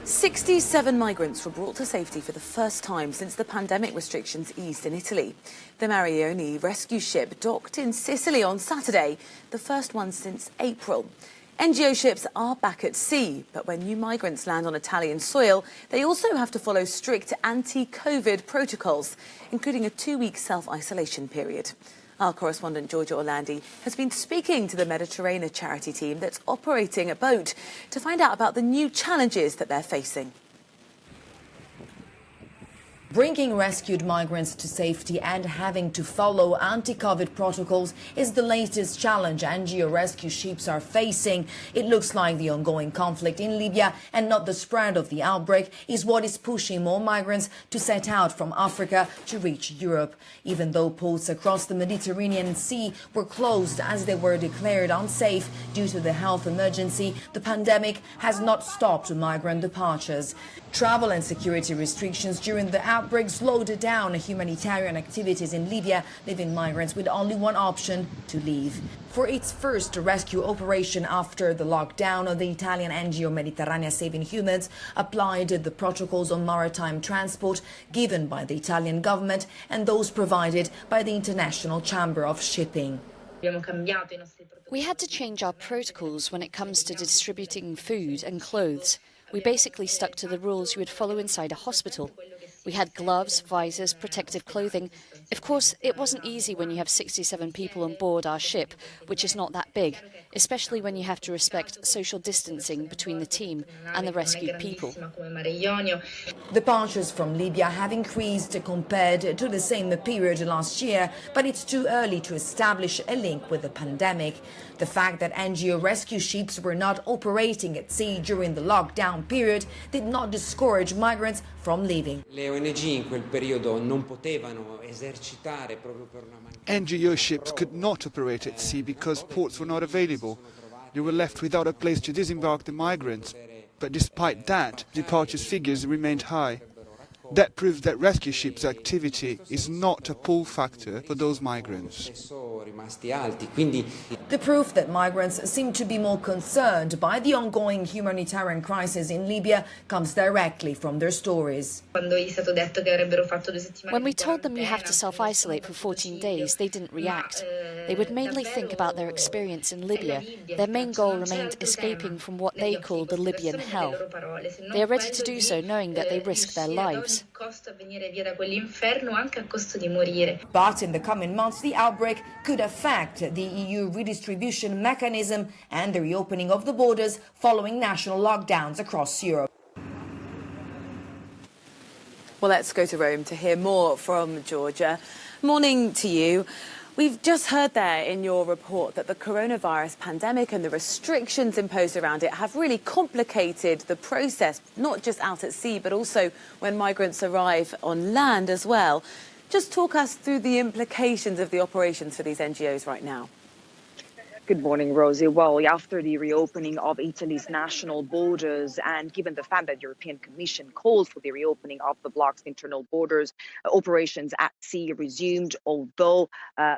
67 migrants were brought to safety for the first time since the pandemic restrictions eased in Italy. The Marioni rescue ship docked in Sicily on Saturday, the first one since April. NGO ships are back at sea, but when new migrants land on Italian soil, they also have to follow strict anti-COVID protocols, including a 2-week self-isolation period. Our correspondent Giorgia Orlandi has been speaking to the Mediterranean charity team that's operating a boat to find out about the new challenges that they're facing. Bringing rescued migrants to safety and having to follow anti-COVID protocols is the latest challenge NGO rescue ships are facing. It looks like the ongoing conflict in Libya and not the spread of the outbreak is what is pushing more migrants to set out from Africa to reach Europe. Even though ports across the Mediterranean Sea were closed as they were declared unsafe due to the health emergency, the pandemic has not stopped migrant departures. Travel and security restrictions during the outbreak slowed down humanitarian activities in Libya, leaving migrants with only one option: to leave. For its first rescue operation after the lockdown, the Italian NGO Mediterranea Saving Humans applied the protocols on maritime transport given by the Italian government and those provided by the International Chamber of Shipping. We had to change our protocols when it comes to distributing food and clothes. We basically stuck to the rules you would follow inside a hospital. We had gloves, visors, protective clothing. Of course, it wasn't easy when you have 67 people on board our ship, which is not that big, especially when you have to respect social distancing between the team and the rescued people. Departures from Libya have increased compared to the same period last year, but it's too early to establish a link with the pandemic. The fact that NGO rescue ships were not operating at sea during the lockdown period did not discourage migrants from leaving. NGO ships could not operate at sea because ports were not available. They were left without a place to disembark the migrants. But despite that, departures figures remained high. That proves that rescue ships' activity is not a pull factor for those migrants. The proof that migrants seem to be more concerned by the ongoing humanitarian crisis in Libya comes directly from their stories. When we told them you have to self-isolate for 14 days, they didn't react. They would mainly think about their experience in Libya. Their main goal remained escaping from what they call the Libyan hell. They are ready to do so knowing that they risk their lives. But in the coming months, the outbreak could affect the EU redistribution mechanism and the reopening of the borders following national lockdowns across Europe. Well, let's go to Rome to hear more from Giorgia. Morning to you. We've just heard there in your report that the coronavirus pandemic and the restrictions imposed around it have really complicated the process, not just out at sea, but also when migrants arrive on land as well. Just talk us through the implications of the operations for these NGOs right now. Good morning, Rosie. Well, after the reopening of Italy's national borders and given the fact that the European Commission called for the reopening of the bloc's internal borders, operations at sea resumed, although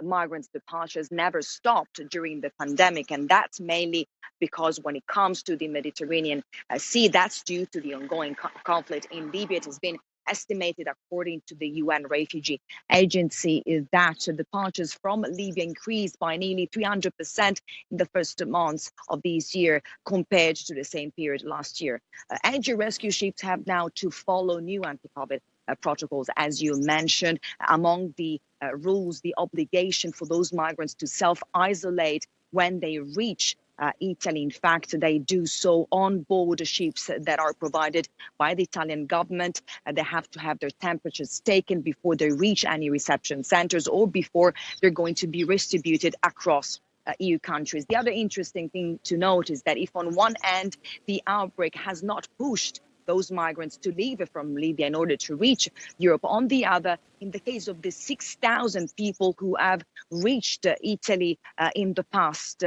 migrants' departures never stopped during the pandemic. And that's mainly because when it comes to the Mediterranean Sea, that's due to the ongoing conflict in Libya. It has been estimated, according to the UN Refugee Agency, is that departures from Libya increased by nearly 300% in the first months of this year compared to the same period last year. NGO rescue ships have now to follow new anti-COVID protocols, as you mentioned. Among the rules, the obligation for those migrants to self-isolate when they reach Italy. In fact, they do so on board ships that are provided by the Italian government. They have to have their temperatures taken before they reach any reception centers or before they're going to be distributed across EU countries. The other interesting thing to note is that if on one end the outbreak has not pushed those migrants to leave from Libya in order to reach Europe, on the other, in the case of the 6,000 people who have reached Italy in the past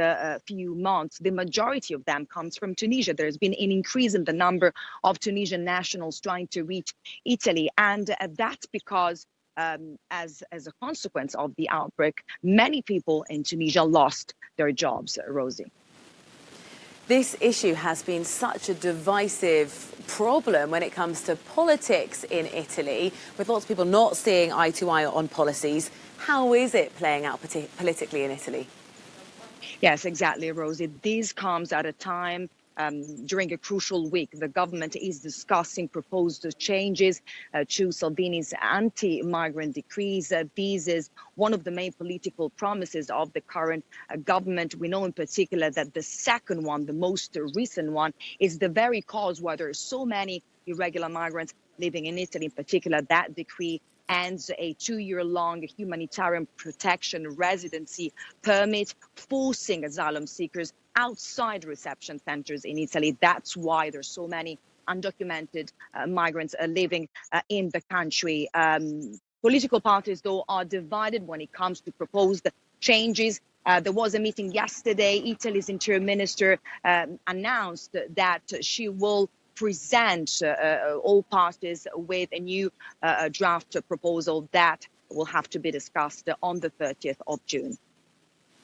few months, the majority of them comes from Tunisia. There has been an increase in the number of Tunisian nationals trying to reach Italy, and that's because as a consequence of the outbreak, many people in Tunisia lost their jobs, Rosie. This issue has been such a divisive problem when it comes to politics in Italy, with lots of people not seeing eye to eye on policies. How is it playing out politically in Italy? Yes, exactly, Rosie. This comes at a time during a crucial week. The government is discussing proposed changes to Salvini's anti-migrant decrees. This is one of the main political promises of the current government. We know in particular that the second one, the most recent one, is the very cause why there are so many irregular migrants living in Italy. In particular, that decree ends a 2-year-long humanitarian protection residency permit, forcing asylum seekers outside reception centers in Italy. That's why there's so many undocumented migrants living in the country. Political parties, though, are divided when it comes to proposed changes. There was a meeting yesterday. Italy's interior minister announced that she will present all parties with a new draft proposal that will have to be discussed on the 30th of June.